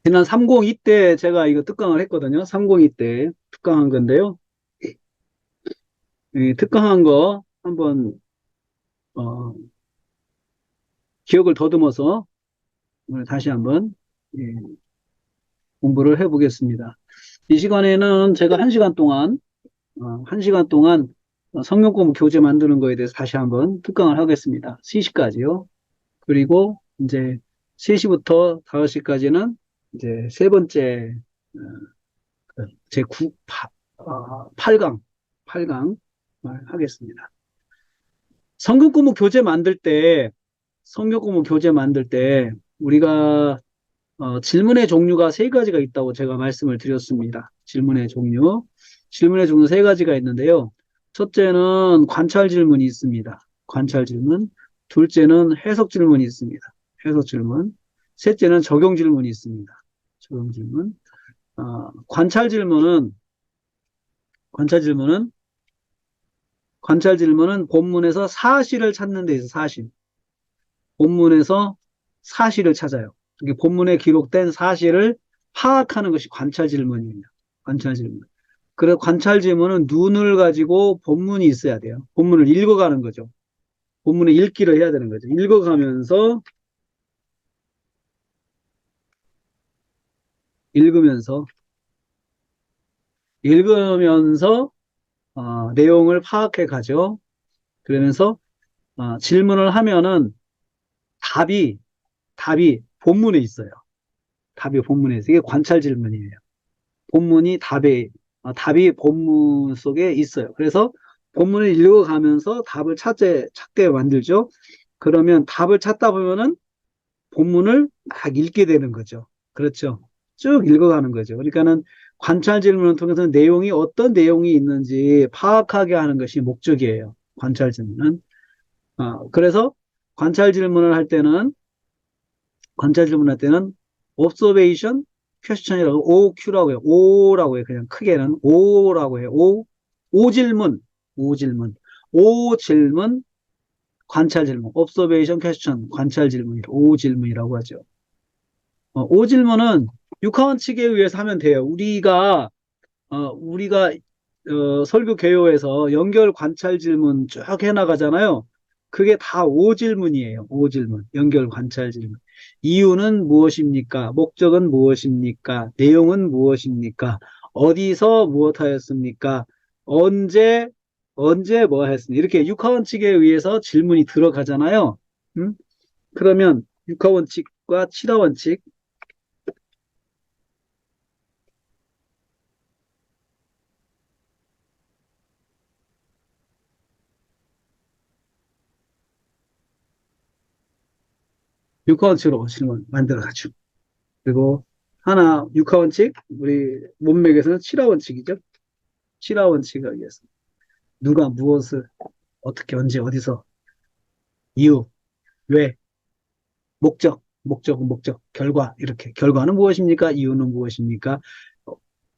지난 302 때 제가 이거 특강을 했거든요. 302 때 특강한 건데요. 이 특강한 거 한번 어, 기억을 더듬어서 오늘 다시 한번 예, 공부를 해보겠습니다. 이 시간에는 제가 1시간 동안 1시간 동안 성경 공부 교재 만드는 거에 대해서 다시 한번 특강을 하겠습니다. 3시까지요. 그리고 이제 3시부터 5시까지는 이제 세 번째 제 8강 8강 하겠습니다. 성경공부 교재 만들 때, 성경공부 교재 만들 때, 우리가, 질문의 종류가 세 가지가 있다고 제가 말씀을 드렸습니다. 질문의 종류. 질문의 종류 세 가지가 있는데요. 첫째는 관찰 질문이 있습니다. 관찰 질문. 둘째는 해석 질문이 있습니다. 해석 질문. 셋째는 적용 질문이 있습니다. 적용 질문. 관찰 질문은, 관찰 질문은, 관찰 질문은 본문에서 사실을 찾는 데 있어, 사실. 본문에서 사실을 찾아요. 이게 본문에 기록된 사실을 파악하는 것이 관찰 질문입니다. 관찰 질문. 그래서 관찰 질문은 눈을 가지고 본문이 있어야 돼요. 본문을 읽어가는 거죠. 본문의 읽기를 해야 되는 거죠. 읽어가면서, 읽으면서, 읽으면서, 내용을 파악해 가죠. 그러면서, 질문을 하면은 답이, 답이 본문에 있어요. 답이 본문에 있어요. 이게 관찰 질문이에요. 본문이 답이 본문 속에 있어요. 그래서 본문을 읽어가면서 답을 찾게 만들죠. 그러면 답을 찾다 보면은 본문을 막 읽게 되는 거죠. 그렇죠. 쭉 읽어가는 거죠. 그러니까는 관찰 질문을 통해서 내용이 어떤 내용이 있는지 파악하게 하는 것이 목적이에요. 관찰 질문은. 그래서 관찰 질문을 할 때는 관찰 질문할 때는 observation question이라고 OQ라고 해요. O라고 해요. 그냥 크게는 O라고 해요. 오질문, 오질문, 오질문, 관찰 질문, observation question, 관찰 오질문이라고 하죠. 오질문은 육하원칙에 의해서 하면 돼요. 우리가 설교 개요에서 연결 관찰 질문 쭉 해나가잖아요. 그게 다 오질문이에요. 오질문, 연결 관찰 질문. 이유는 무엇입니까? 목적은 무엇입니까? 내용은 무엇입니까? 어디서 무엇하였습니까? 언제, 언제 뭐 했습니까? 이렇게 육하원칙에 의해서 질문이 들어가잖아요. 음? 그러면 육하원칙과 칠하원칙, 육하원칙으로 질문 만들어가죠. 그리고 하나 육하원칙, 우리 문맥에서는 칠하원칙이죠. 칠하원칙에 의해서 누가 무엇을 어떻게 언제 어디서 이유 왜 목적 결과 이렇게 결과는 무엇입니까? 이유는 무엇입니까? 어,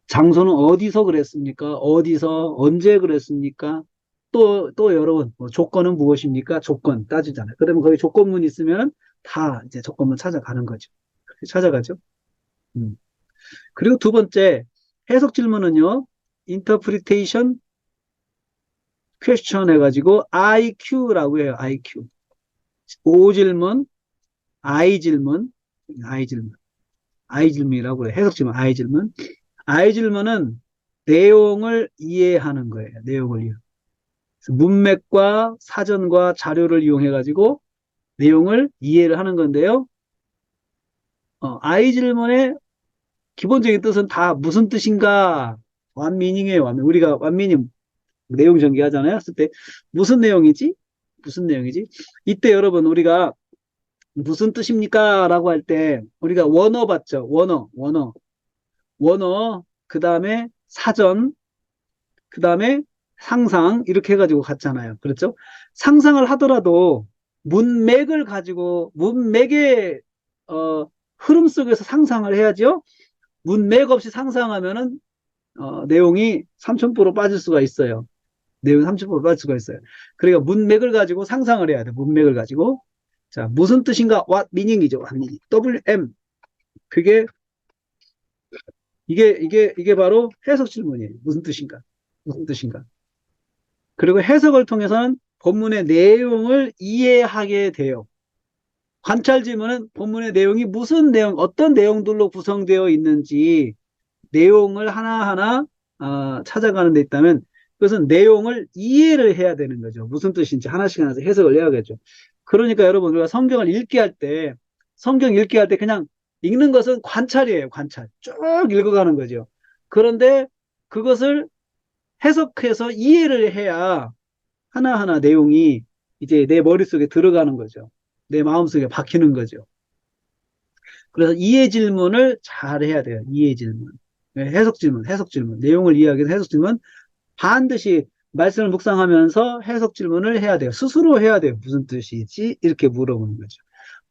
장소는 어디서 그랬습니까? 어디서 언제 그랬습니까? 또 여러분 조건은 무엇입니까? 조건 따지잖아요. 그러면 거기 조건문 있으면 다 이제 조건문 찾아가는 거죠. 그렇게 찾아가죠. 음. 그리고 두 번째 해석 질문은요. interpretation question 해가지고 IQ라고 해요. IQ. O 질문, I 질문, I 질문, I 질문이라고 해요. 해석 질문, I 질문. I 질문은 내용을 이해하는 거예요. 내용을 이해. 문맥과 사전과 자료를 이용해가지고 내용을 이해를 하는 건데요. I 질문의 기본적인 뜻은 다 무슨 뜻인가? 완미닝이에요. 완미. 우리가 완미닝 내용 전개하잖아요. 했을 때 무슨 내용이지? 무슨 내용이지? 이때 여러분 우리가 무슨 뜻입니까? 라고 할 때 우리가 원어 봤죠. 원어, 그 다음에 사전, 그 다음에 상상 이렇게 해가지고 갔잖아요. 그렇죠? 상상을 하더라도 문맥의 흐름 속에서 상상을 해야죠. 문맥 없이 상상하면은 내용이 3000% 빠질 수가 있어요. 내용이 30% 빠질 수가 있어요. 그러니까 문맥을 가지고 상상을 해야 돼. 문맥을 가지고. 자, 무슨 뜻인가? What meaning이죠. What meaning. WM. 그게 이게 바로 해석 질문이에요. 무슨 뜻인가? 무슨 뜻인가? 그리고 해석을 통해서는 본문의 내용을 이해하게 돼요. 관찰 질문은 본문의 내용이 무슨 내용, 어떤 내용들로 구성되어 있는지 내용을 하나하나 찾아가는 데 있다면 그것은 내용을 이해를 해야 되는 거죠. 무슨 뜻인지 하나씩 하나씩 해석을 해야겠죠. 그러니까 여러분 우리가 성경을 읽게 할 때, 성경 읽게 할 때 그냥 읽는 것은 관찰이에요. 관찰. 쭉 읽어가는 거죠. 그런데 그것을 해석해서 이해를 해야 하나하나 내용이 이제 내 머릿속에 들어가는 거죠. 내 마음속에 박히는 거죠. 그래서 이해 질문을 잘 해야 돼요. 이해 질문. 네, 해석 질문, 해석 질문. 내용을 이해하기 위해서 해석 질문 반드시 말씀을 묵상하면서 해석 질문을 해야 돼요. 스스로 해야 돼요. 무슨 뜻이지? 이렇게 물어보는 거죠.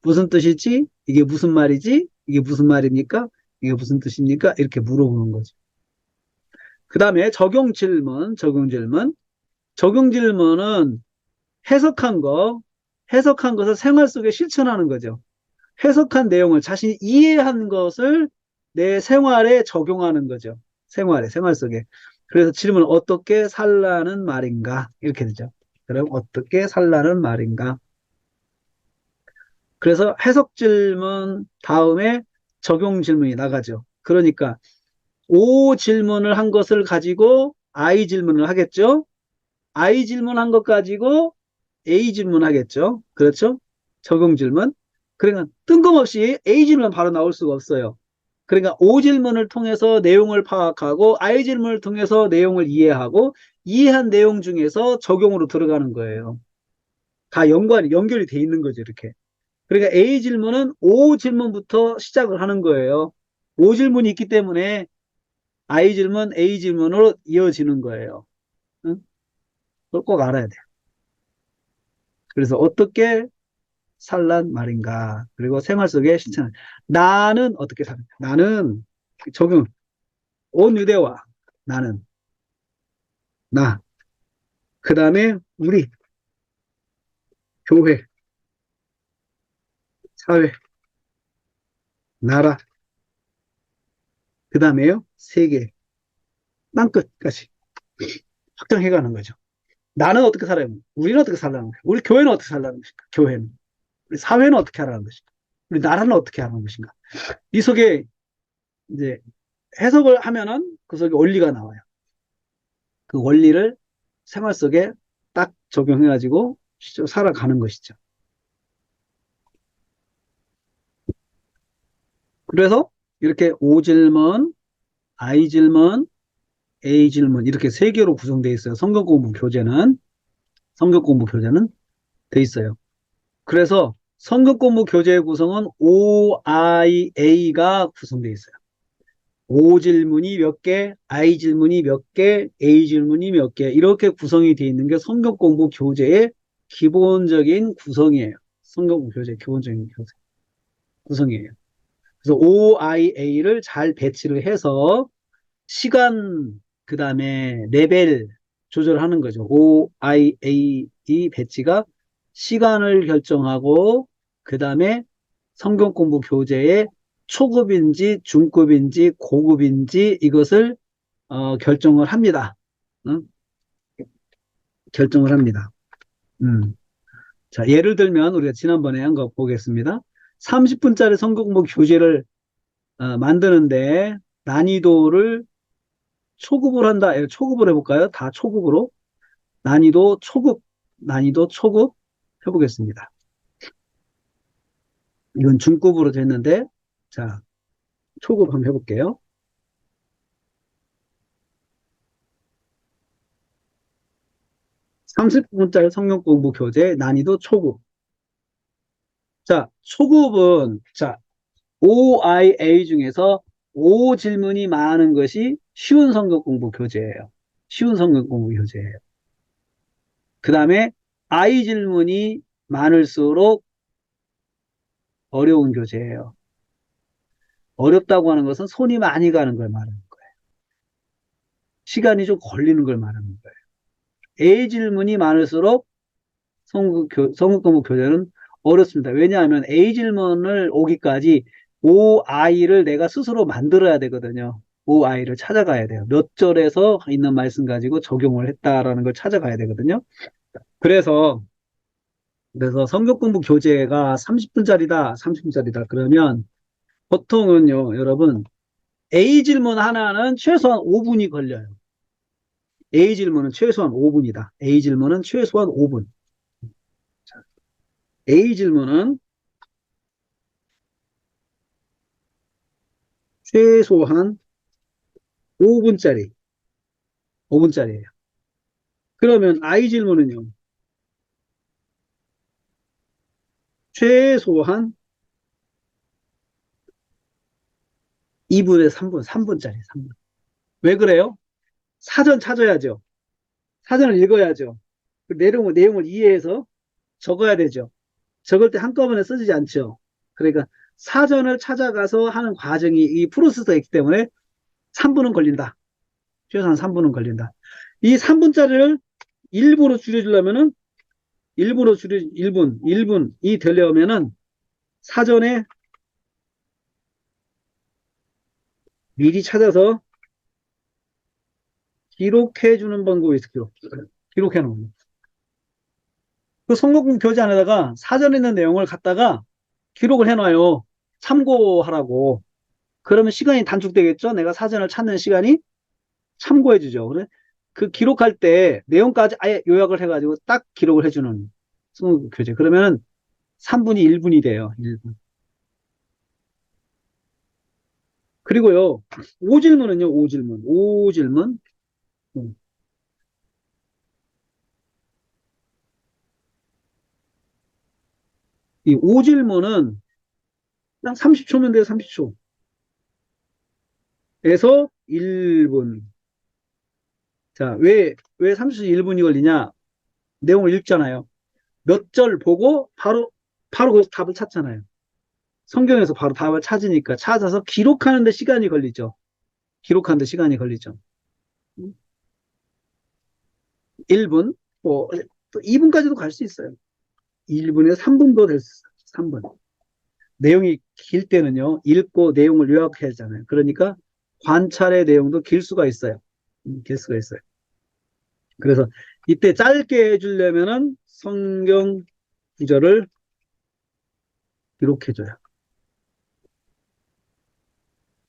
무슨 뜻이지? 이게 무슨 말이지? 이게 무슨 말입니까? 이게 무슨 뜻입니까? 이렇게 물어보는 거죠. 그 다음에 적용 질문, 적용 질문. 적용 질문은 해석한 거, 해석한 것을 생활 속에 실천하는 거죠. 해석한 내용을 자신이 이해한 것을 내 생활에 적용하는 거죠. 생활에, 생활 속에. 그래서 질문은 어떻게 살라는 말인가? 이렇게 되죠. 그럼 어떻게 살라는 말인가? 그래서 해석 질문 다음에 적용 질문이 나가죠. 그러니까 O 질문을 한 것을 가지고 I 질문을 하겠죠. I 질문한 것 가지고 A 질문하겠죠. 그렇죠? 적용 질문. 그러니까 뜬금없이 A 질문 바로 나올 수가 없어요. 그러니까 O 질문을 통해서 내용을 파악하고 I 질문을 통해서 내용을 이해하고 이해한 내용 중에서 적용으로 들어가는 거예요. 다 연결이 돼 있는 거죠, 이렇게. 그러니까 A 질문은 O 질문부터 시작을 하는 거예요. O 질문이 있기 때문에 I 질문, A 질문으로 이어지는 거예요. 응? 그걸 꼭 알아야 돼요. 그래서 어떻게 살란 말인가. 그리고 생활 속에 실천. 나는 어떻게 살까? 나는 적용. 온 유대와 나는 나. 그 다음에 우리 교회, 사회, 나라. 그 다음에요 세계, 땅끝까지 확장해가는 거죠. 나는 어떻게 살아요? 우리는 어떻게 살라는 거예요? 우리 교회는 어떻게 살라는 것인가? 교회는. 우리 사회는 어떻게 하라는 것인가? 우리 나라는 어떻게 하라는 것인가? 이 속에 이제 해석을 하면은 그 속에 원리가 나와요. 그 원리를 생활 속에 딱 적용해가지고 살아가는 것이죠. 그래서 이렇게 O 질문, I 질문, A 질문 이렇게 세 개로 구성되어 있어요. 성경 공부 교재는 돼 있어요. 그래서 성경 공부 교재의 구성은 OIA가 구성되어 있어요. O 질문이 몇 개, I 질문이 몇 개, A 질문이 몇 개, 이렇게 구성이 되어 있는 게 성경 공부 교재의 기본적인 구성이에요. 성경 공부 교재의 기본적인 구성이에요. 그래서 OIA를 잘 배치를 해서 시간, 그 다음에 레벨 조절하는 거죠. OIA 배치가 시간을 결정하고, 그 다음에 성경 공부 교재의 초급인지 중급인지 고급인지 이것을 결정을 합니다. 응? 결정을 합니다. 음. 자, 예를 들면 우리가 지난번에 한 거 보겠습니다. 30분짜리 성경 공부 교재를 만드는데 난이도를 초급을 한다. 초급을 해볼까요? 다 초급으로. 난이도 초급 해보겠습니다. 이건 중급으로 됐는데, 자, 초급 한번 해볼게요. 30분짜리 성경 공부 교재 난이도 초급. 자, 초급은, 자, OIA 중에서 O 질문이 많은 것이 쉬운 성경 공부 교재예요. 쉬운 성경 공부 교재예요. 그 다음에 I 질문이 많을수록 어려운 교재예요. 어렵다고 하는 것은 손이 많이 가는 걸 말하는 거예요. 시간이 좀 걸리는 걸 말하는 거예요. A 질문이 많을수록 성국공부 교재는 어렵습니다. 왜냐하면 A 질문을 오기까지 OI를 내가 스스로 만들어야 되거든요. OI를 찾아가야 돼요. 몇 절에서 있는 말씀 가지고 적용을 했다라는 걸 찾아가야 되거든요. 그래서, 그래서 성경 공부 교재가 30분짜리다, 30분짜리다. 그러면 보통은요, 여러분, A 질문 하나는 최소한 5분이 걸려요. A 질문은 최소한 5분이다. A 질문은 최소한 5분. A 질문은 최소한 5분짜리, 5분짜리예요. 그러면 I 질문은요, 최소한 2분에 3분, 3분짜리, 3분. 왜 그래요? 사전 찾아야죠. 사전을 읽어야죠. 그 내용을 이해해서 적어야 되죠. 적을 때 한꺼번에 쓰지 않죠. 그러니까 사전을 찾아가서 하는 과정이 이 프로세스가 있기 때문에 3분은 걸린다. 최소한 3분은 걸린다. 이 3분짜리를 1분으로 줄여주려면은 1분으로 줄여 1분이 되려면은 사전에 미리 찾아서 기록해 주는 방법이 있어요. 기록해 놓는 거. 그 성경공 교재 안에다가 사전에 있는 내용을 갖다가 기록을 해놔요. 참고하라고. 그러면 시간이 단축되겠죠? 내가 사전을 찾는 시간이 참고해 주죠. 그래? 그 기록할 때 내용까지 아예 요약을 해가지고 딱 기록을 해주는 성경공 교재. 그러면 3분이 1분이 돼요. 1분. 그리고요, 5질문은요, 5질문. 5질문. 이 5질문은 딱 30초면 돼요, 30초에서 1분. 자, 왜 30초 1분이 걸리냐? 내용을 읽잖아요. 몇 절 보고 바로 그 답을 찾잖아요. 성경에서 바로 답을 찾으니까 찾아서 기록하는데 시간이 걸리죠. 기록하는데 시간이 걸리죠. 1분, 또 2분까지도 갈 수 있어요. 1분에서 3분도 될 수 있어요. 3분. 내용이 길 때는요, 읽고 내용을 요약해야 하잖아요. 그러니까 관찰의 내용도 길 수가 있어요. 길 수가 있어요. 그래서 이때 짧게 해주려면은 성경 구절을 기록해줘요.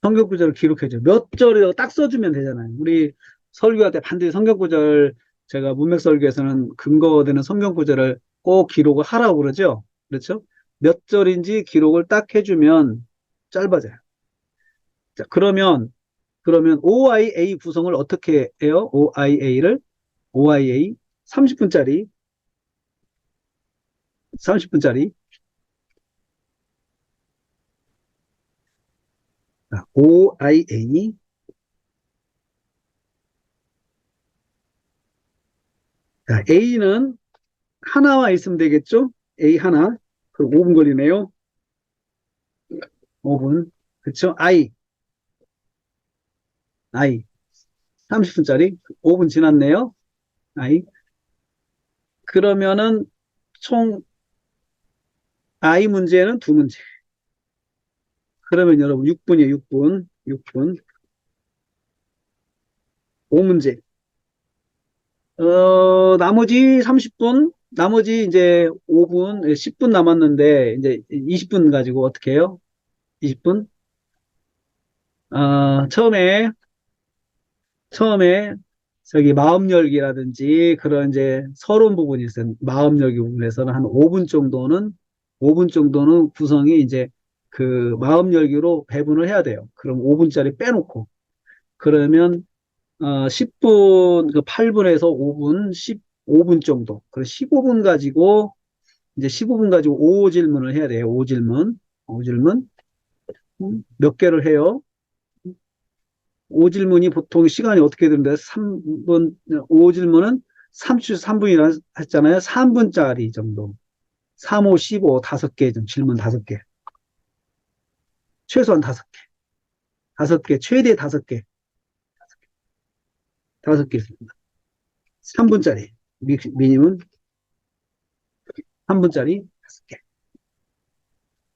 성경 구절을 기록해줘요. 몇 절이라고 딱 써주면 되잖아요. 우리 설교할 때 반드시 성경 구절, 제가 문맥 설교에서는 근거되는 성경 구절을 꼭 기록을 하라고 그러죠. 그렇죠? 몇 절인지 기록을 딱 해주면 짧아져요. 자, 그러면 OIA 구성을 어떻게 해요? OIA 30분짜리 30분짜리 OIA 자, A는 하나와 있으면 되겠죠? A 하나. 그럼 5분 걸리네요. 5분. 그쵸? I 30분짜리 5분 지났네요. I 그러면은 총 I 문제는 두 문제. 그러면 여러분 6분이에요. 6분. 6분. 5문제. 나머지 30분, 나머지 이제 5분, 10분 남았는데, 이제 20분 가지고 어떻게 해요? 20분? 처음에, 저기 마음 열기라든지 그런 이제 서론 부분이 있어요. 마음 열기 부분에서는 한 5분 정도는 구성이 이제 그 마음 열기로 배분을 해야 돼요. 그럼 5분짜리 빼놓고. 그러면 10분, 그 8분에서 5분, 15분 정도. 그래 15분 가지고, 이제 15분 가지고 5질문을 해야 돼요. 5질문. 5질문. 몇 개를 해요? 5질문이 보통 시간이 어떻게 되는데, 3분, 5질문은 30, 3분이라 했잖아요. 3분짜리 정도. 3, 5, 15, 5개, 질문 5개. 최소한 5개. 5개, 최대 5개. 5개 있습니다. 3분짜리. 미니멈 3분짜리 5개.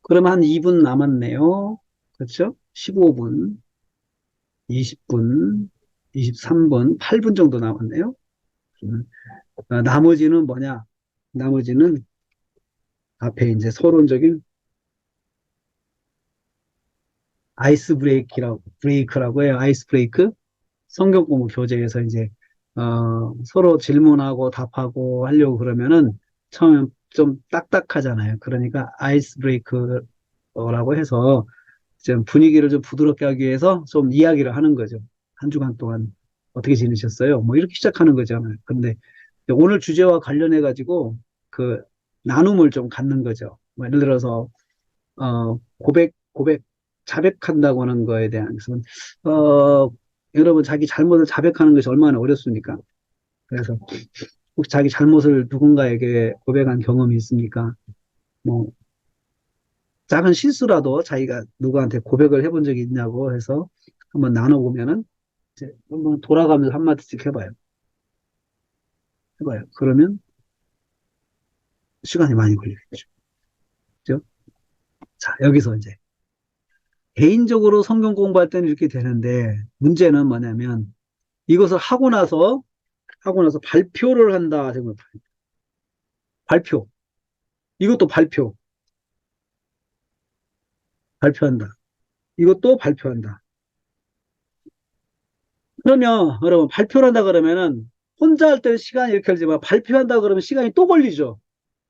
그러면 한 2분 남았네요. 그렇죠? 15분. 20분, 23분, 8분 정도 남았네요. 나머지는 뭐냐? 나머지는 앞에 이제 서론적인 브레이크라고 해요. 아이스 브레이크. 성경 공부 교재에서 이제, 서로 질문하고 답하고 하려고 그러면은 처음에 좀 딱딱하잖아요. 그러니까 아이스 브레이크라고 해서 좀 분위기를 좀 부드럽게 하기 위해서 좀 이야기를 하는 거죠. 한 주간 동안 어떻게 지내셨어요? 뭐 이렇게 시작하는 거잖아요. 근데 오늘 주제와 관련해 가지고 그 나눔을 좀 갖는 거죠. 뭐 예를 들어서 고백 자백한다고 하는 거에 대한 것은 여러분 자기 잘못을 자백하는 것이 얼마나 어렵습니까? 그래서 혹시 자기 잘못을 누군가에게 고백한 경험이 있습니까? 뭐 작은 실수라도 자기가 누구한테 고백을 해본 적이 있냐고 해서 한번 나눠보면은 이제 한번 돌아가면서 한마디씩 해봐요. 해봐요. 그러면 시간이 많이 걸리겠죠. 그죠? 자, 여기서 이제 개인적으로 성경 공부할 때는 이렇게 되는데 문제는 뭐냐면 이것을 하고 나서 발표를 한다. 생각 발표. 이것도 발표한다. 이것도 발표한다. 그러면 여러분 발표를 한다 그러면은 혼자 할 때는 시간이 이렇게 걸리지만 발표한다 그러면 시간이 또 걸리죠.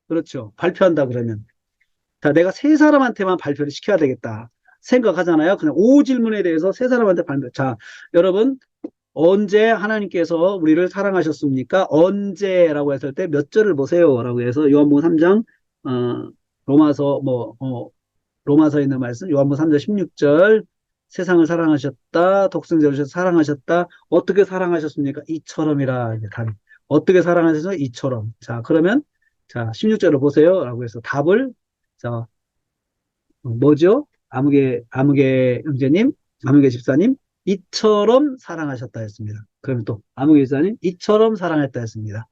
그렇죠. 발표한다 그러면. 자, 내가 세 사람한테만 발표를 시켜야 되겠다. 생각하잖아요. 그냥 오 질문에 대해서 세 사람한테 발표. 자, 여러분, 언제 하나님께서 우리를 사랑하셨습니까? 언제라고 했을 때 몇 절을 보세요. 라고 해서 요한복음 3장, 로마서, 로마서에 있는 말씀, 요한복음 3장 16절, 세상을 사랑하셨다, 독생자를 주셔서 사랑하셨다, 어떻게 사랑하셨습니까? 이처럼이라, 이제 답이. 어떻게 사랑하셔서 이처럼. 자, 그러면, 자, 16절을 보세요. 라고 해서 답을, 자, 뭐죠? 아무개 형제님, 아무개 집사님, 이처럼 사랑하셨다 했습니다. 그러면 또, 아무개 집사님, 이처럼 사랑했다 했습니다.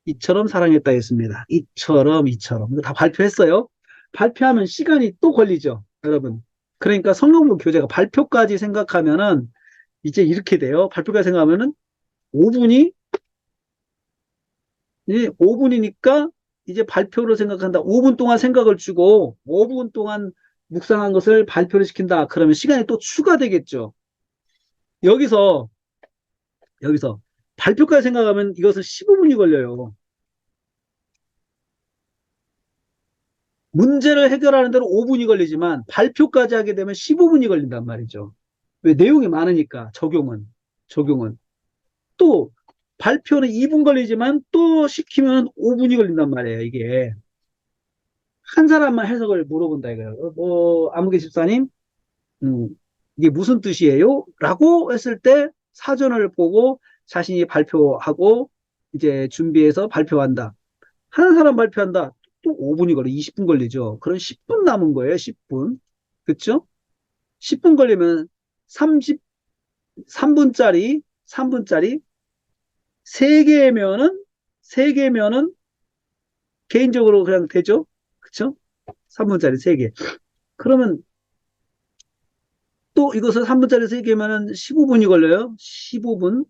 이처럼 사랑했다 했습니다. 이처럼. 이거 다 발표했어요. 발표하면 시간이 또 걸리죠, 여러분. 그러니까 성경부 교재가 발표까지 생각하면은 이제 이렇게 돼요. 발표까지 생각하면은 5분이, 이제 5분이니까 이제 발표를 생각한다. 5분 동안 생각을 주고 5분 동안 묵상한 것을 발표를 시킨다. 그러면 시간이 또 추가되겠죠. 여기서, 여기서 발표까지 생각하면 이것을 15분이 걸려요. 문제를 해결하는 데는 5분이 걸리지만 발표까지 하게 되면 15분이 걸린단 말이죠. 왜? 내용이 많으니까, 적용은. 또, 발표는 2분 걸리지만 또 시키면 5분이 걸린단 말이에요, 이게. 한 사람만 해석을 물어본다 이거예요. 아무개 집사님, 음, 이게 무슨 뜻이에요? 라고 했을 때 사전을 보고 자신이 발표하고 이제 준비해서 발표한다. 한 사람 발표한다. 또 5분이 걸려, 20분 걸리죠. 그럼 10분 남은 거예요, 10분. 그쵸? 10분 걸리면 3분짜리 3개면은, 3개면은 개인적으로 그냥 되죠? 그쵸? 3분짜리 3개. 그러면 또 이것을 3분짜리 3개면은 15분이 걸려요? 15분.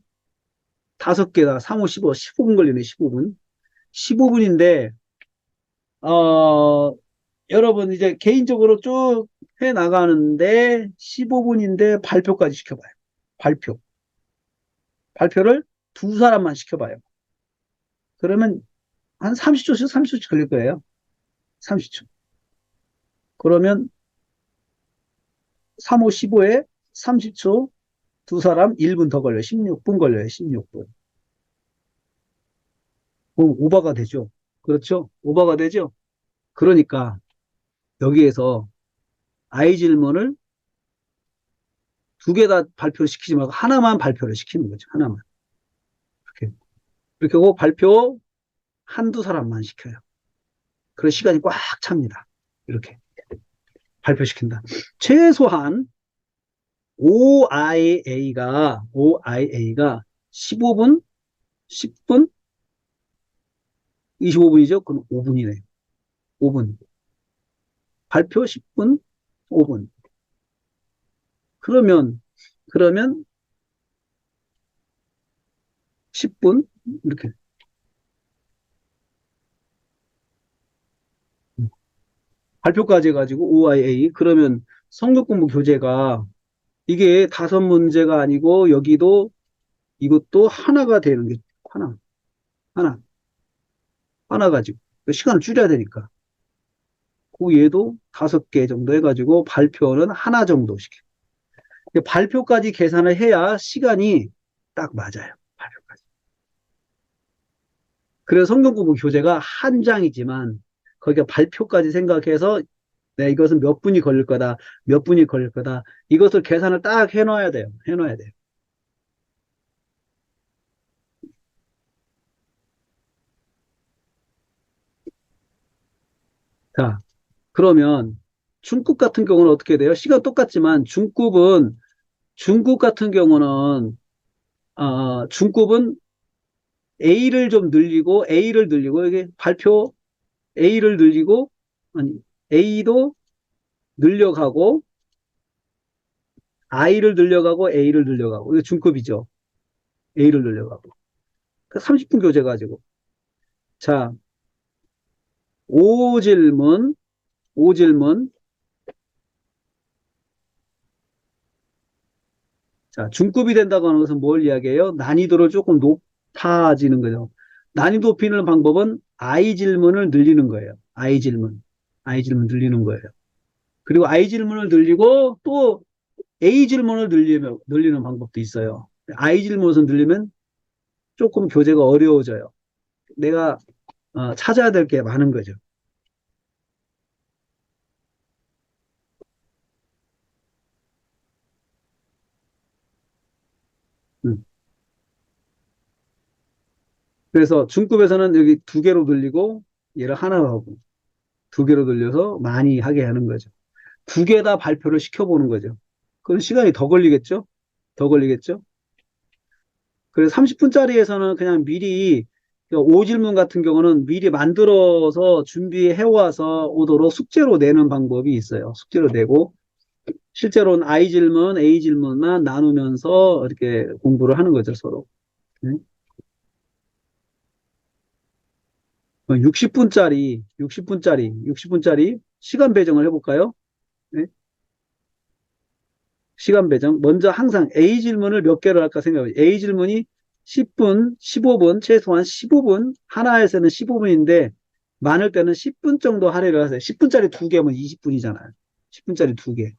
5개다. 3, 5, 15. 15분 걸리네, 15분. 15분인데, 어, 여러분 이제 개인적으로 쭉 해 나가는데 15분인데 발표까지 시켜봐요. 발표. 발표를 두 사람만 시켜봐요. 그러면 한 30초씩 걸릴 거예요. 30초. 그러면 3, 5, 15에 30초 두 사람 1분 더 걸려요. 16분 걸려요. 16분. 그럼 오버가 되죠. 그렇죠? 오버가 되죠? 그러니까 여기에서 I 질문을 두 개 다 발표를 시키지 말고 하나만 발표를 시키는 거죠. 하나만. 이렇게. 이렇게 하고 발표 한두 사람만 시켜요. 그런 시간이 꽉 찹니다. 이렇게 발표시킨다. 최소한 OIA가 15분, 10분, 25분이죠? 그럼 5분이네요. 5분. 발표 10분, 5분. 그러면 10분? 이렇게. 발표까지 해가지고 OIA. 그러면 성격 공부 교재가 이게 다섯 문제가 아니고 여기도 이것도 하나가 되는 게 하나, 하나, 하나 가지고. 시간을 줄여야 되니까. 그 얘도 다섯 개 정도 해가지고 발표는 하나 정도씩. 발표까지 계산을 해야 시간이 딱 맞아요. 발표까지. 그래서 성경공부 교재가 한 장이지만 거기가 발표까지 생각해서 이것은 몇 분이 걸릴 거다, 몇 분이 걸릴 거다. 이것을 계산을 딱 해놔야 돼요. 해놔야 돼요. 자, 그러면 중급 같은 경우는 어떻게 돼요? 시간 똑같지만 중급 같은 경우는 중급은 A를 늘리고 이게 발표 A를 늘리고 아니 A도 늘려가고 I를 늘려가고 A를 늘려가고 이게 중급이죠. A를 늘려가고. 30분 교재 가지고. 자, 5질문, 5질문. 자, 중급이 된다고 하는 것은 뭘 이야기해요? 난이도를 조금 높아지는 거죠. 난이도 높이는 방법은 I 질문을 늘리는 거예요. I 질문. I 질문 늘리는 거예요. 그리고 I 질문을 늘리고 또 A 질문을 늘리는 방법도 있어요. I 질문을 늘리면 조금 교재가 어려워져요. 내가 찾아야 될 게 많은 거죠. 음. 그래서 중급에서는 여기 두 개로 늘리고 얘를 하나로 하고 두 개로 늘려서 많이 하게 하는 거죠. 두 개 다 발표를 시켜보는 거죠. 그럼 시간이 더 걸리겠죠? 더 걸리겠죠? 그래서 30분짜리에서는 그냥 미리 5질문 같은 경우는 미리 만들어서 준비해 와서 오도록 숙제로 내는 방법이 있어요. 숙제로 내고 실제로는 I 질문, A 질문만 나누면서 이렇게 공부를 하는 거죠, 서로. 60분짜리, 60분짜리, 60분짜리 시간 배정을 해볼까요? 네? 시간 배정. 먼저 항상 A 질문을 몇 개를 할까 생각해요. A 질문이 10분, 15분, 최소한 15분, 하나에서는 15분인데, 많을 때는 10분 정도 할애를 하세요. 10분짜리 두 개면 20분이잖아요. 10분짜리 두 개.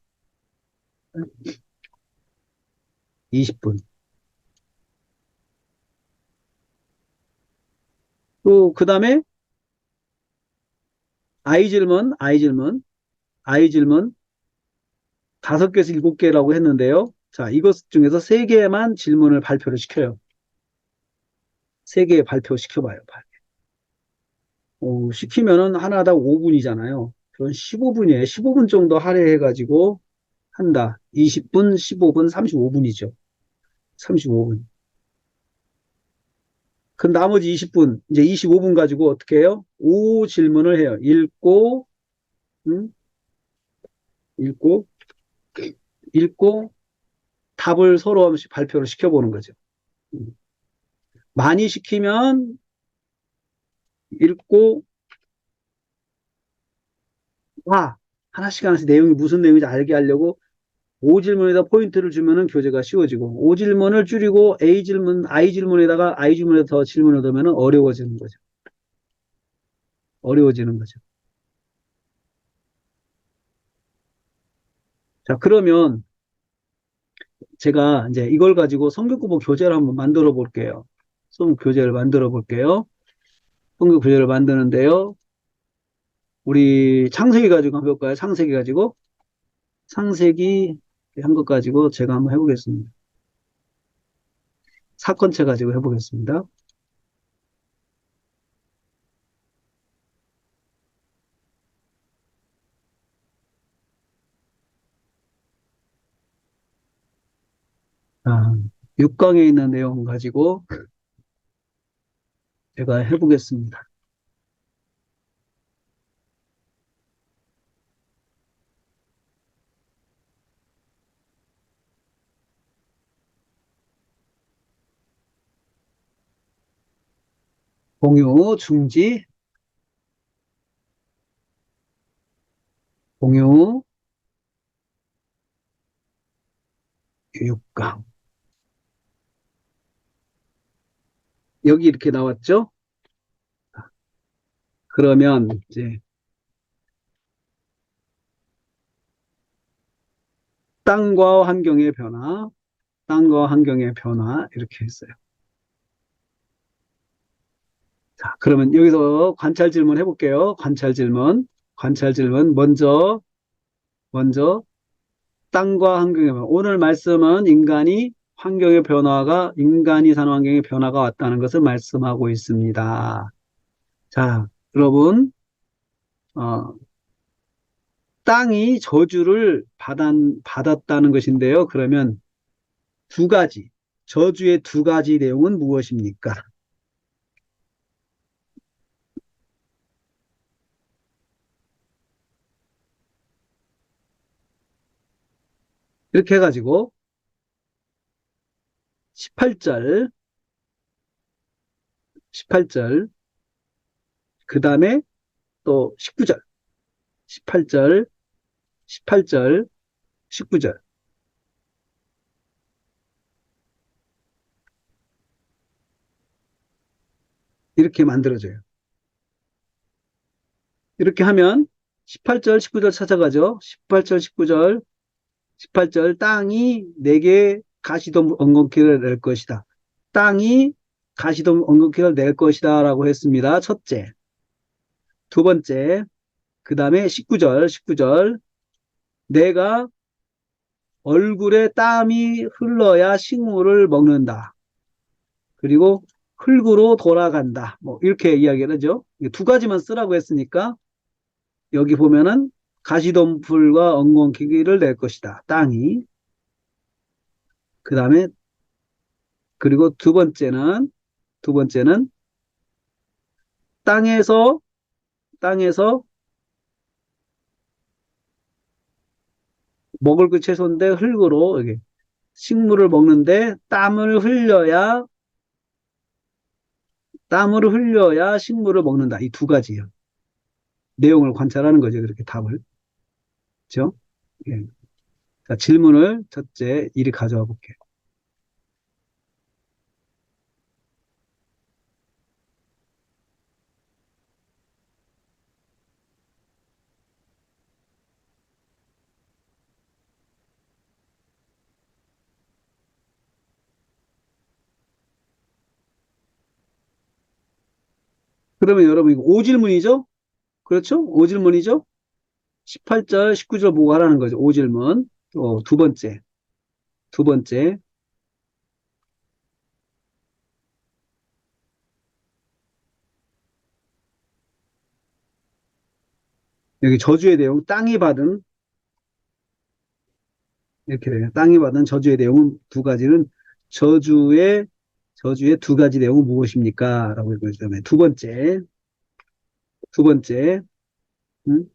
20분. 또, 그 다음에 I 질문, 다섯 개에서 일곱 개라고 했는데요. 자, 이것 중에서 세 개만 질문을 발표를 시켜요. 세 개 발표 시켜봐요. 시키면은 하나당 5분이잖아요. 그건 15분이에요. 15분 정도 할애해가지고 한다. 20분, 15분, 35분이죠. 35분. 그 나머지 20분, 이제 25분 가지고 어떻게 해요? 5 질문을 해요. 음, 읽고, 읽고, 답을 서로 한 번씩 발표를 시켜보는 거죠. 음. 많이 시키면 읽고, 하나씩 하나씩 내용이 무슨 내용인지 알게 하려고 5질문에다 포인트를 주면은 교재가 쉬워지고 5질문을 줄이고 I질문에다가 I질문에 더 질문을 넣으면 어려워지는 거죠. 어려워지는 거죠. 자, 그러면 제가 이제 이걸 가지고 성격구보 교재를 한번 만들어 볼게요. 성격 교재를 만들어 볼게요. 성격 교재를 만드는데요. 우리 창세기 가지고 한번 해볼까요? 창세기 가지고. 창세기 한 것 가지고 제가 한번 해보겠습니다. 사건체 가지고 해보겠습니다. 아, 6강에 있는 내용 가지고 제가 해보겠습니다. 공유, 중지, 공유, 교육감. 여기 이렇게 나왔죠? 그러면 이제 땅과 환경의 변화, 땅과 환경의 변화 이렇게 했어요. 자, 그러면 여기서 관찰 질문 해볼게요. 관찰 질문. 관찰 질문. 먼저 땅과 환경의 변화. 오늘 말씀은 인간이 사는 환경의 변화가 왔다는 것을 말씀하고 있습니다. 자, 여러분, 어, 땅이 저주를 받았다는 것인데요. 그러면 두 가지, 저주의 두 가지 내용은 무엇입니까? 이렇게 해가지고 18절, 18절, 그 다음에 또 19절, 18절, 18절, 19절. 이렇게 만들어져요. 이렇게 하면 18절, 19절 찾아가죠. 18절, 19절, 18절, 땅이 내게 가시덤 엉겅퀴를 낼 것이다. 땅이 가시덤 엉겅퀴를 낼 것이다 라고 했습니다. 첫째. 두 번째, 그 다음에 19절, 내가 얼굴에 땀이 흘러야 식물을 먹는다. 그리고 흙으로 돌아간다. 뭐, 이렇게 이야기를 하죠. 두 가지만 쓰라고 했으니까, 여기 보면은 가시덤불과 엉겅퀴를 낼 것이다. 땅이. 그 다음에, 그리고 두 번째는 땅에서, 땅에서 먹을 그 채소인데 흙으로, 이게 식물을 먹는데 땀을 흘려야 식물을 먹는다. 이 두 가지요. 내용을 관찰하는 거죠. 그렇게 답을. 그죠? 예. 자, 질문을 첫째, 이리 가져와 볼게요. 그러면 여러분, 이거 오질문이죠? 그렇죠? 오질문이죠? 18절, 19절 보고 하라는 거죠. 오질문. 두 번째, 여기 저주의 내용, 이렇게 돼요. 땅이 받은 저주의 내용은 두 가지는 저주의, 저주의 두 가지 내용은 무엇입니까? 라고 읽어요. 그다음에 두 번째, 음?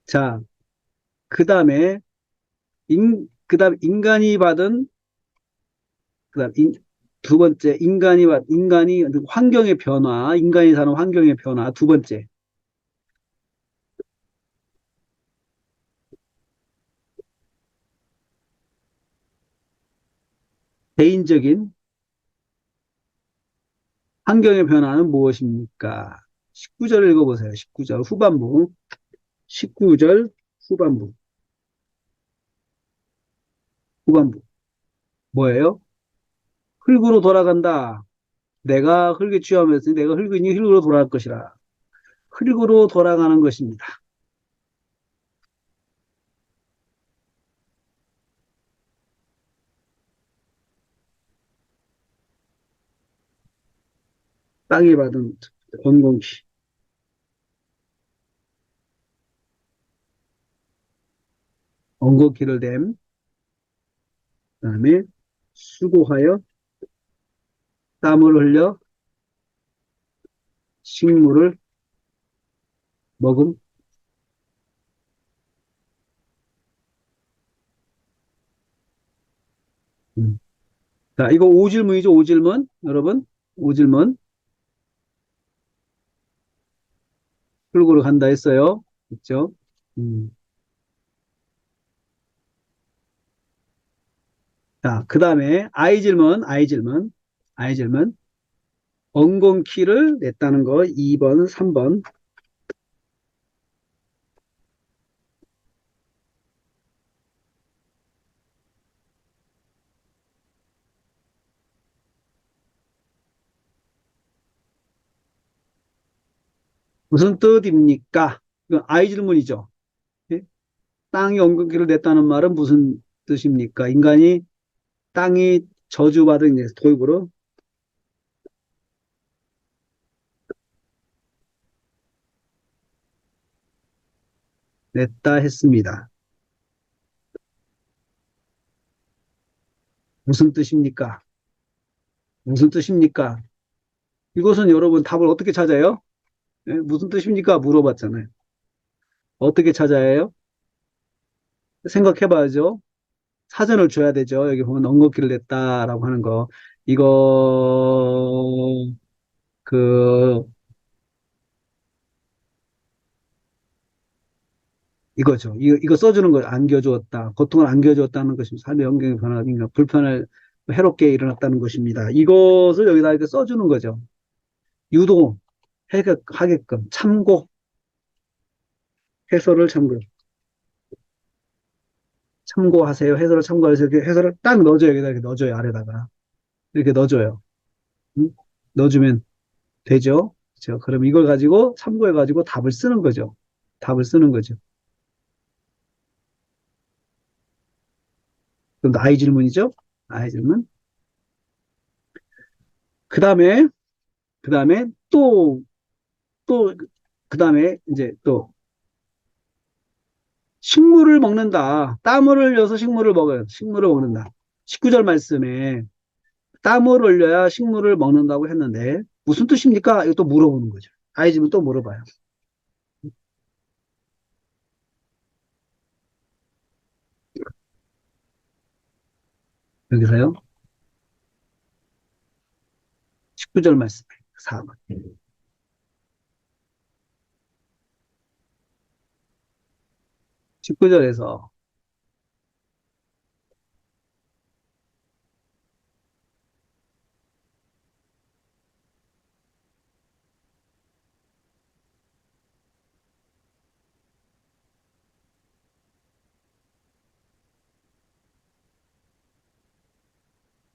자, 그 다음에, 인간이 받은, 그 다음, 두 번째, 환경의 변화, 인간이 사는 환경의 변화, 두 번째, 개인적인 환경의 변화는 무엇입니까? 19절 읽어보세요. 19절 후반부. 19절 후반부. 후반부. 뭐예요? 흙으로 돌아간다. 내가 흙에 취하면서 내가 흙이니 흙으로 돌아갈 것이라. 흙으로 돌아가는 것입니다. 땅이 받은 엉겅퀴. 엉겅퀴를 댐. 그다음에 수고하여 땀을 흘려 식물을 먹음. 자, 이거 오질문이죠, 오질문. 여러분. 오질문 출구로 간다 했어요. 그렇죠? 음. 자, 그 다음에 아이 질문. 엉겅퀴를 냈다는 거 2번, 3번. 무슨 뜻입니까? 이건 아이 질문이죠. 예? 땅이 엉겅퀴를 냈다는 말은 무슨 뜻입니까? 인간이 땅이 저주받은 이제 도입으로 냈다 했습니다. 무슨 뜻입니까? 무슨 뜻입니까? 이것은 여러분 답을 어떻게 찾아요? 예? 무슨 뜻입니까? 물어봤잖아요. 어떻게 찾아야 해요? 생각해봐야죠. 사전을 줘야 되죠. 여기 보면 엉겅퀴를 냈다라고 하는 거. 이거, 그, 이거죠. 이거 써주는 거 안겨주었다. 고통을 안겨주었다는 것이 삶의 영경의 변화인가 불편을 해롭게 일어났다는 것입니다. 이것을 여기다 이렇게 써주는 거죠. 유도하게끔 참고 해설을 참고하세요. 해설을 참고하세요. 이렇게 해설을 딱 넣어줘요. 여기다 이렇게 넣어줘요. 아래다가 이렇게 넣어줘요. 응? 넣어주면 되죠. 그렇죠? 그럼 이걸 가지고 참고해가지고 답을 쓰는 거죠. 답을 쓰는 거죠. 그럼 아이 질문이죠. 아이 질문. 그 다음에 그 다음에 또 그 다음에 이제 또 식물을 먹는다. 땀을 흘려서 식물을 먹어요. 식물을 먹는다. 19절 말씀에 땀을 흘려야 식물을 먹는다고 했는데 무슨 뜻입니까? 이거 또 물어보는 거죠. 아이 집은 또 물어봐요. 여기서요. 19절 말씀 4번. 19절에서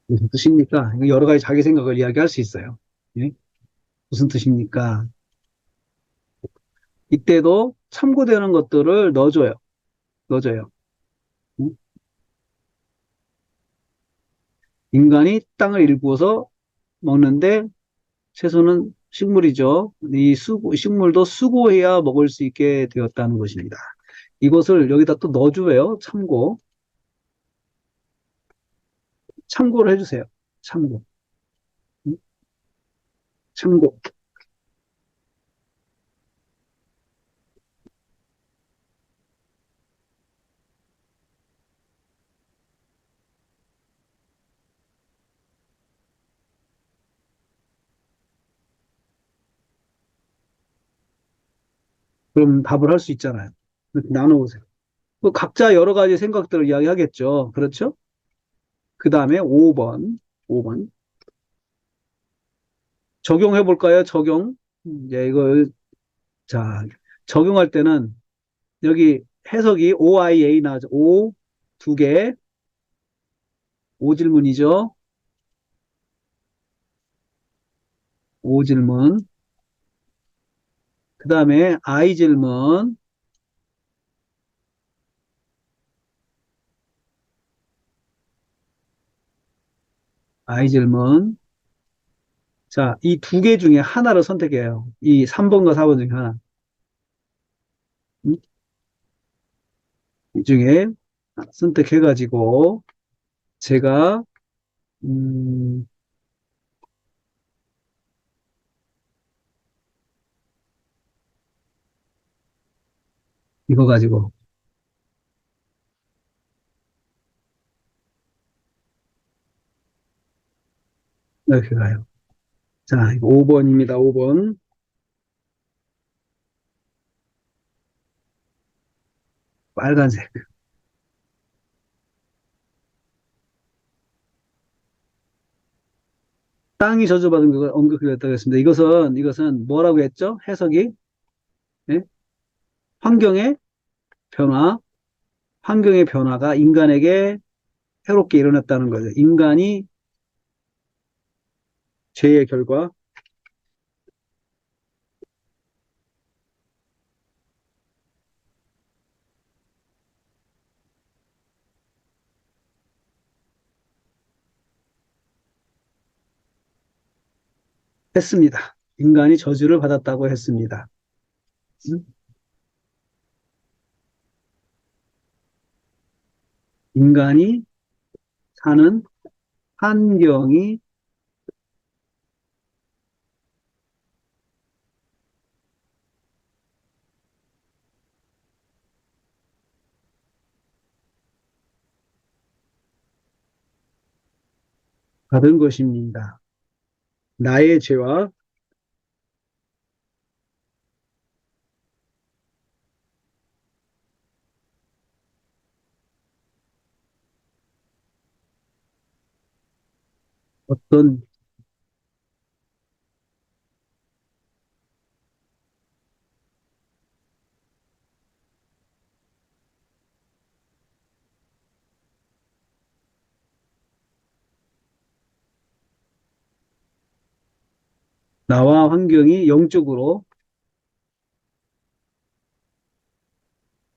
무슨 뜻입니까? 이거 여러 가지 자기 생각을 이야기할 수 있어요. 예? 무슨 뜻입니까? 이때도 참고되는 것들을 넣어줘요. 넣어줘요. 응? 인간이 땅을 일구어서 먹는데 채소는 식물이죠. 식물도 수고해야 먹을 수 있게 되었다는 것입니다. 이것을 여기다 또 넣어줘요. 참고를 해주세요. 참고. 응? 참고. 그럼 답을 할 수 있잖아요. 나눠보세요. 뭐 각자 여러 가지 생각들을 이야기하겠죠. 그렇죠? 그 다음에 5번. 5번. 적용해 볼까요? 적용. 이제 이거, 자, 적용할 때는 여기 해석이 OIA 나오죠. O 두 개, O 질문이죠. O 질문. 그 다음에 I 질문, I 질문. 자, 이 두 개 중에 하나를 선택해요. 이 3번과 4번 중에 하나. 음? 이 중에 선택해가지고 제가, 음, 이거 가지고 이렇게 가요. 자, 5번입니다. 5번. 빨간색. 땅이 저주받은 걸 언급했다고 했습니다. 이것은 뭐라고 했죠? 해석이? 예? 환경의 변화, 환경의 변화가 인간에게 해롭게 일어났다는 거죠. 인간이 죄의 결과 했습니다. 인간이 저주를 받았다고 했습니다. 음? 인간이 사는 환경이 받은 것입니다. 나의 죄와 어떤 나와 환경이 영적으로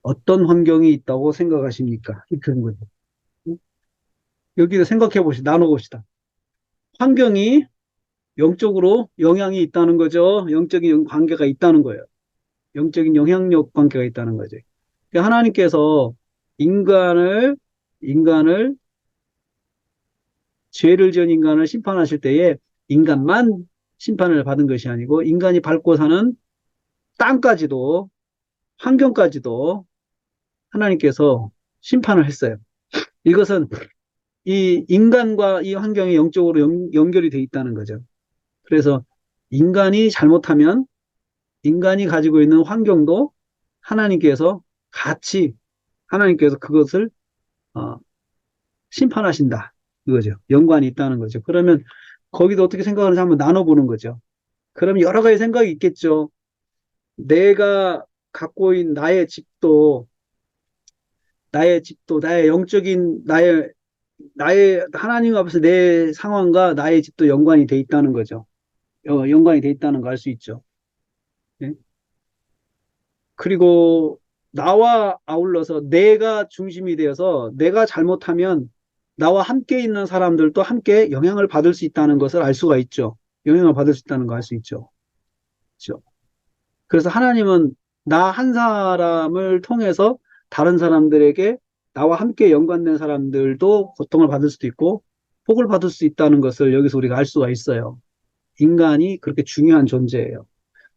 어떤 환경이 있다고 생각하십니까? 이렇게 된 거죠. 여기서 생각해 봅시다. 나눠 봅시다. 환경이 영적으로 영향이 있다는 거죠. 영적인 관계가 있다는 거예요. 영적인 영향력 관계가 있다는 거죠. 그러니까 하나님께서 인간을, 인간을, 죄를 지은 인간을 심판하실 때에 인간만 심판을 받은 것이 아니고 인간이 밟고 사는 땅까지도, 환경까지도 하나님께서 심판을 했어요. 이것은 이 인간과 이 환경이 영적으로 연결이 돼 있다는 거죠. 그래서 인간이 잘못하면 인간이 가지고 있는 환경도 하나님께서 같이 하나님께서 그것을 어, 심판하신다. 이거죠. 연관이 있다는 거죠. 그러면 거기도 어떻게 생각하는지 한번 나눠보는 거죠. 그럼 여러 가지 생각이 있겠죠. 내가 갖고 있는 나의 영적인 나의 하나님 앞에서 내 상황과 나의 집도 연관이 돼 있다는 거죠. 연관이 돼 있다는 거 알 수 있죠. 예? 그리고 나와 아울러서 내가 중심이 되어서 내가 잘못하면 나와 함께 있는 사람들도 함께 영향을 받을 수 있다는 것을 알 수가 있죠. 영향을 받을 수 있다는 거 알 수 있죠. 그렇죠? 그래서 하나님은 나 한 사람을 통해서 다른 사람들에게 나와 함께 연관된 사람들도 고통을 받을 수도 있고 복을 받을 수 있다는 것을 여기서 우리가 알 수가 있어요. 인간이 그렇게 중요한 존재예요.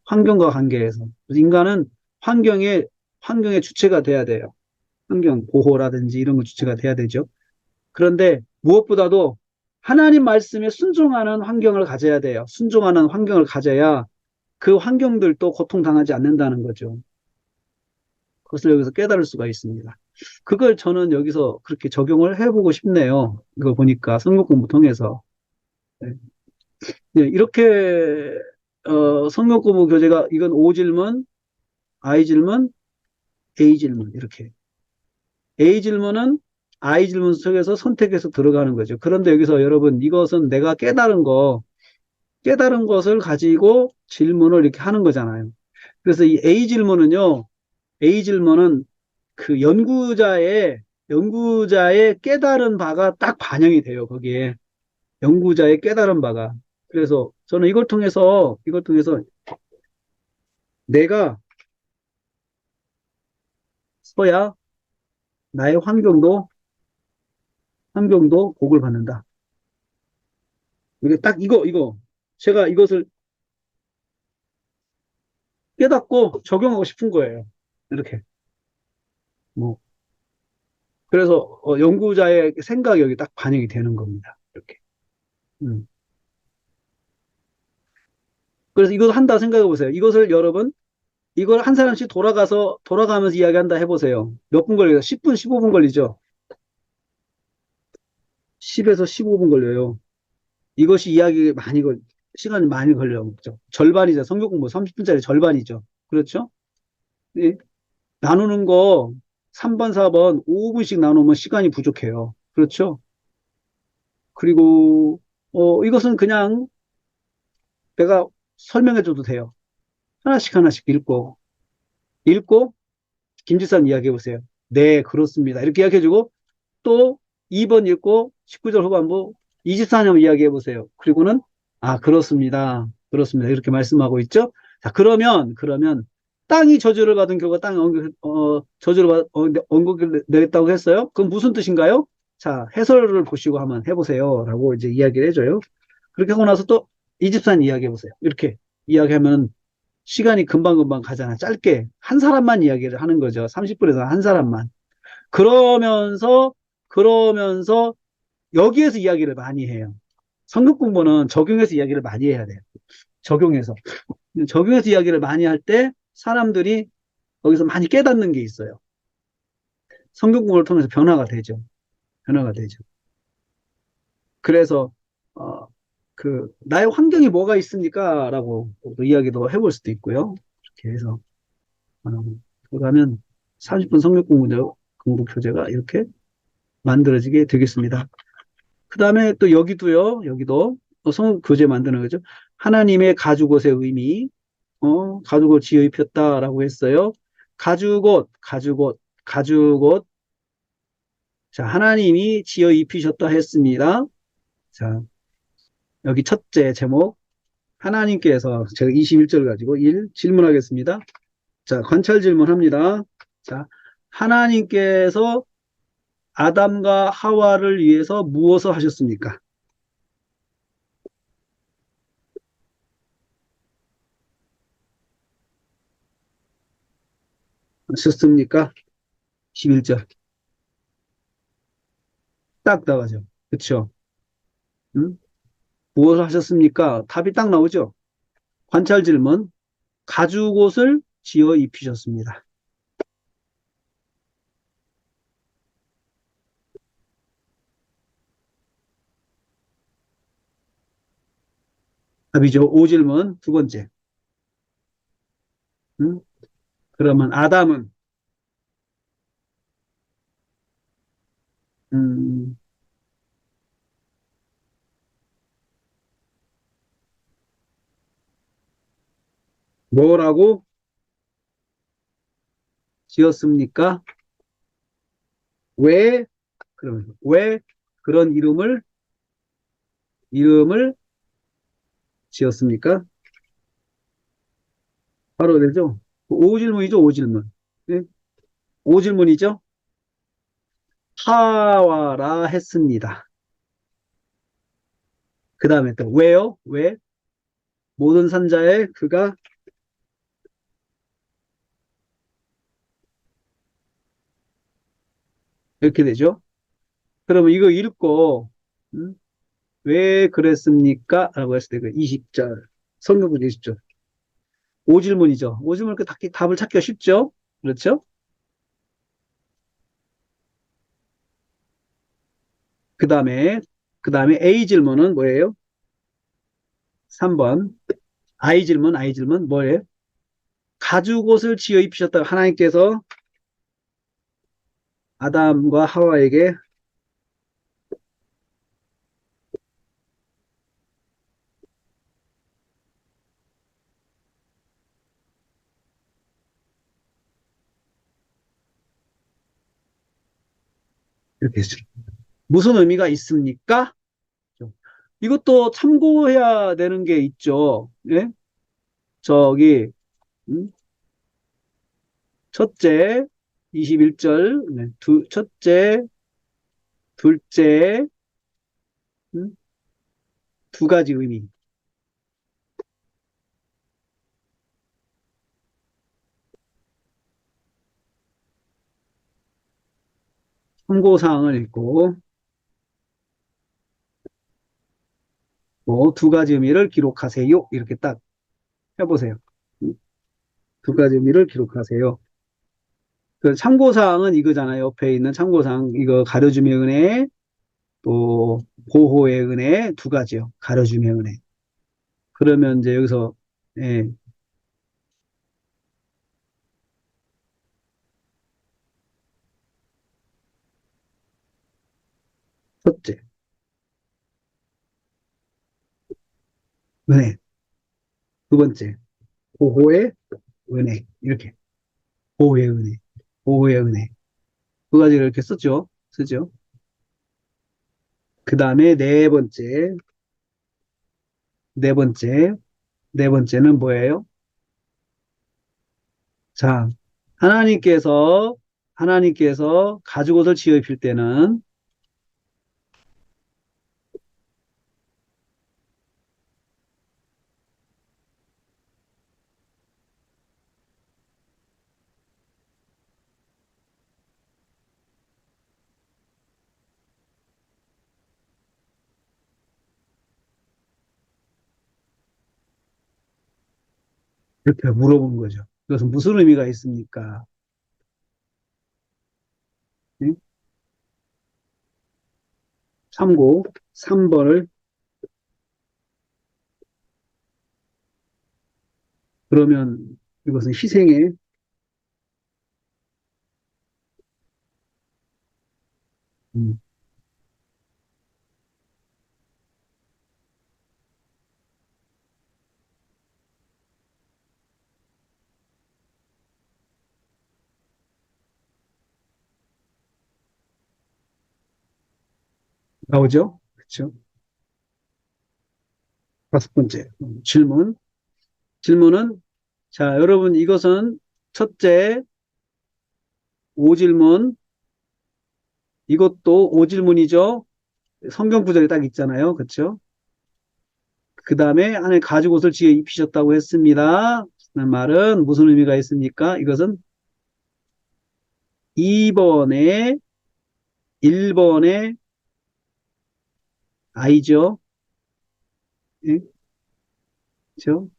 환경과 관계에서. 인간은 환경의, 환경의 주체가 돼야 돼요. 환경 보호라든지 이런 거 주체가 돼야 되죠. 그런데 무엇보다도 하나님 말씀에 순종하는 환경을 가져야 돼요. 순종하는 환경을 가져야 그 환경들도 고통당하지 않는다는 거죠. 그것을 여기서 깨달을 수가 있습니다. 그걸 저는 여기서 그렇게 적용을 해보고 싶네요. 이거 보니까 성경 공부 통해서. 네. 네, 이렇게 성경 공부 교재가 이건 O 질문, I 질문, A 질문 이렇게 A 질문은 I 질문 속에서 선택해서 들어가는 거죠. 그런데 여기서 여러분 이것은 내가 깨달은 것을 가지고 질문을 이렇게 하는 거잖아요. 그래서 이 A 질문은 그 연구자의 깨달은 바가 딱 반영이 돼요. 거기에 연구자의 깨달은 바가. 그래서 저는 이걸 통해서 내가 써야 나의 환경도 복을 받는다. 이게 딱 제가 이것을 깨닫고 적용하고 싶은 거예요. 이렇게. 뭐. 그래서 연구자의 생각이 여기 딱 반영이 되는 겁니다. 이렇게. 음. 그래서 이거 한다 생각해 보세요. 이것을 여러분, 이걸 한 사람씩 돌아가면서 이야기한다 해보세요. 몇 분 걸려요? 10분, 15분 걸리죠? 10에서 15분 걸려요. 이것이 시간이 많이 걸려요. 그죠? 절반이죠. 성경 공부 30분짜리 절반이죠. 그렇죠? 예. 나누는 거 3번, 4번 5분씩 나누면 시간이 부족해요. 그렇죠? 그리고, 이것은 그냥 내가 설명해 줘도 돼요. 하나씩 하나씩 읽고, 김지산 이야기해 보세요. 네, 그렇습니다. 이렇게 이야기해 주고, 또 2번 읽고 19절 후반부 24년 이야기해 보세요. 그리고는 아, 그렇습니다. 그렇습니다. 이렇게 말씀하고 있죠. 자, 그러면 땅이 저주를 받은 교가 땅에 언급을 내렸다고 했어요. 그럼 무슨 뜻인가요? 자, 해설을 보시고 한번 해보세요. 라고 이제 이야기를 해줘요. 그렇게 하고 나서 또 24년 이야기해 보세요. 이렇게 이야기하면 시간이 금방금방 가잖아. 짧게 한 사람만 이야기를 하는 거죠. 30분에서 한 사람만. 그러면서, 그러면서 여기에서 이야기를 많이 해요. 성경 공부는 적용해서 이야기를 많이 해야 돼요. 적용해서. 적용해서 이야기를 많이 할 때 사람들이 거기서 많이 깨닫는 게 있어요. 성경 공부를 통해서 변화가 되죠. 변화가 되죠. 그래서, 어, 나의 환경이 뭐가 있습니까? 라고 또 이야기도 해볼 수도 있고요. 이렇게 해서, 어, 그러면 30분 공부 교재가 이렇게 만들어지게 되겠습니다. 그 다음에 또 여기도 교재 만드는 거죠. 하나님의 가죽옷의 의미, 가죽옷 지어 입혔다라고 했어요. 가죽옷. 자, 하나님이 지어 입히셨다 했습니다. 자, 여기 첫째 제목, 하나님께서, 제가 21절 가지고 질문하겠습니다. 자, 관찰 질문합니다. 자, 하나님께서 아담과 하와를 위해서 무엇을 하셨습니까? 하셨습니까? 11절. 딱 나가죠. 그쵸? 응? 무엇을 하셨습니까? 답이 딱 나오죠? 관찰 질문. 가죽옷을 지어 입히셨습니다. 답이죠. 5질문. 두 번째. 응? 그러면 아담은, 음, 뭐라고 지었습니까? 왜, 왜 그런 이름을 지었습니까? 바로 되죠? 5질문이죠, 5질문. 네? 5질문이죠? 하와라 했습니다. 그 다음에 또, 왜요? 왜? 모든 산자에 그가 이렇게 되죠. 그러면 이거 읽고, 음? 왜 그랬습니까? 라고 했을 때 그 20절, 성경구 20절. 5질문이죠. 5질문 그 답을 찾기가 쉽죠? 그렇죠? 그 다음에, A 질문은 뭐예요? 3번. I 질문 뭐예요? 가죽옷을 지어 입히셨다고 하나님께서 아담과 하와에게 이렇게 했죠. 무슨 의미가 있습니까? 이것도 참고해야 되는 게 있죠. 예? 저기, 음? 첫째, 21절, 네, 첫째, 둘째, 음? 두 가지 의미. 참고사항을 읽고, 뭐, 두 가지 의미를 기록하세요. 이렇게 딱 해보세요. 두 가지 의미를 기록하세요. 그 참고사항은 이거잖아요. 옆에 있는 참고사항, 이거 가려줌의 은혜, 또 보호의 은혜 두 가지요. 가려줌의 은혜. 그러면 이제 여기서, 예, 첫째, 은혜. 두 번째, 보호의 은혜. 이렇게. 보호의 은혜. 보호의 은혜. 두 가지를 이렇게 쓰죠. 쓰죠. 그 다음에 네 번째, 네 번째는 뭐예요? 자, 하나님께서, 하나님께서 가죽옷을 지어 입힐 때는 이렇게 물어본 거죠. 그것은 무슨 의미가 있습니까? 응? 참고 3번을 그러면 이것은 희생의 음, 나오죠? 그렇죠? 다섯 번째 질문. 질문은 자, 여러분 이것은 첫째 오질문 이것도 오질문이죠. 성경 구절에 딱 있잖아요. 그렇죠? 그 다음에 하나님 가죽옷을 지어 입히셨다고 했습니다. 그 말은 무슨 의미가 있습니까? 이것은 2번에 1번의 아이죠. 예? 그렇죠?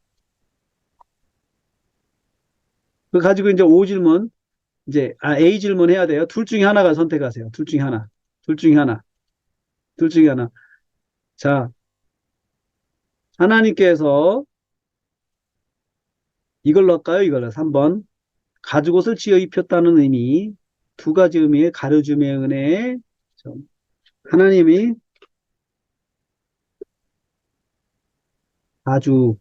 그 가지고 이제 O 질문, 이제 A 질문 해야 돼요. 둘 중에 하나가 선택하세요. 둘 중에 하나. 둘 중에 하나. 둘 중에 하나. 자, 하나님께서 이걸 넣을까요? 이걸 3번. 가죽옷을 지어 입혔다는 의미. 두 가지 의미의 가려줌의 은혜. 하나님이 가죽,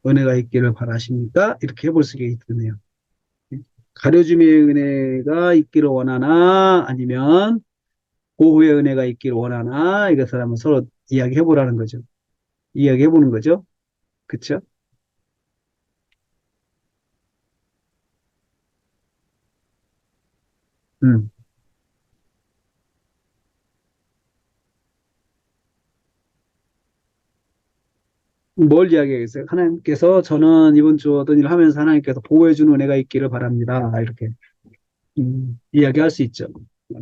은혜가 있기를 바라십니까? 이렇게 해볼 수가 있겠네요. 가려줌의 은혜가 있기를 원하나 아니면 보호의 은혜가 있기를 원하나 이것을 한번 서로 이야기해 보라는 거죠. 이야기해 보는 거죠. 그쵸? 음. 뭘 이야기하겠어요? 하나님께서 저는 이번 주 어떤 일을 하면서 하나님께서 보호해 주는 은혜가 있기를 바랍니다. 이렇게 이야기할 수 있죠.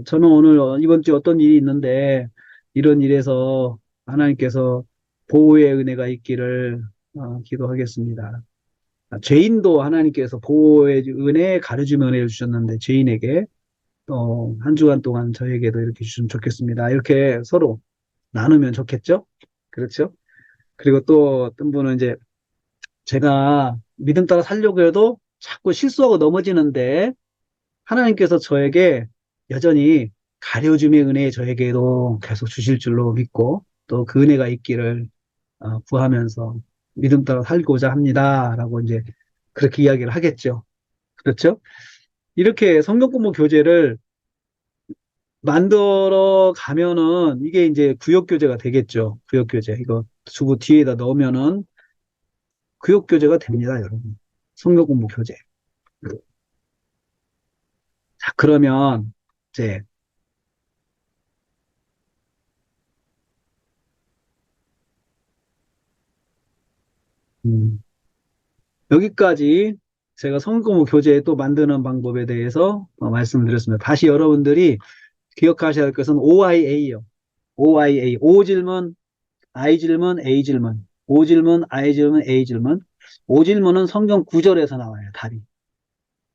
저는 오늘 이번 주 어떤 일이 있는데 이런 일에서 하나님께서 보호의 은혜가 있기를 기도하겠습니다. 죄인도 하나님께서 보호의 은혜, 가르침의 은혜를 주셨는데 죄인에게 한 주간 동안 저에게도 이렇게 주시면 좋겠습니다. 이렇게 서로 나누면 좋겠죠? 그렇죠? 그리고 또 어떤 분은 이제 제가 믿음 따라 살려고 해도 자꾸 실수하고 넘어지는데 하나님께서 저에게 여전히 가려줌의 은혜 저에게도 계속 주실 줄로 믿고 또 그 은혜가 있기를 구하면서 믿음 따라 살고자 합니다라고 이제 그렇게 이야기를 하겠죠. 그렇죠? 이렇게 성경 공부 교재를 만들어 가면은 이게 이제 구역 교재가 되겠죠. 구역 교재. 이거 주부 뒤에다 넣으면은 구역 교재가 됩니다, 여러분. 성경 공부 교재. 자, 그러면 이제 음, 여기까지 제가 성경 공부 교재 또 만드는 방법에 대해서 말씀드렸습니다. 다시 여러분들이 기억하셔야 할 것은 OIA요. OIA. O 질문, I 질문, A 질문. O 질문, I 질문, A 질문. O 질문은 성경 구절에서 나와요, 답이.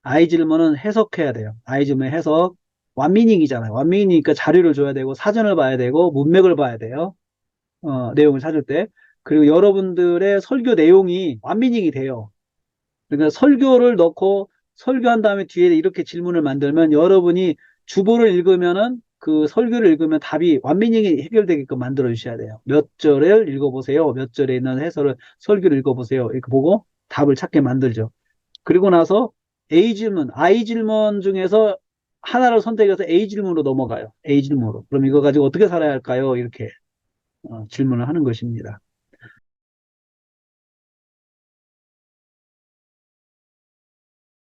I 질문은 해석해야 돼요. I 질문의 해석. 완미닝이잖아요. 완미닝이니까 자료를 줘야 되고, 사전을 봐야 되고, 문맥을 봐야 돼요. 내용을 찾을 때. 그리고 여러분들의 설교 내용이 완미닝이 돼요. 그러니까 설교를 넣고 설교한 다음에 뒤에 이렇게 질문을 만들면 여러분이 주보를 읽으면은 그 설교를 읽으면 답이 완미닝이 해결되게끔 만들어 주셔야 돼요. 몇 절을 읽어보세요. 몇 절에 있는 해설을 설교를 읽어보세요. 이렇게 보고 답을 찾게 만들죠. 그리고 나서 A 질문, I 질문 중에서 하나를 선택해서 A 질문으로 넘어가요. A 질문으로. 그럼 이거 가지고 어떻게 살아야 할까요? 이렇게 질문을 하는 것입니다.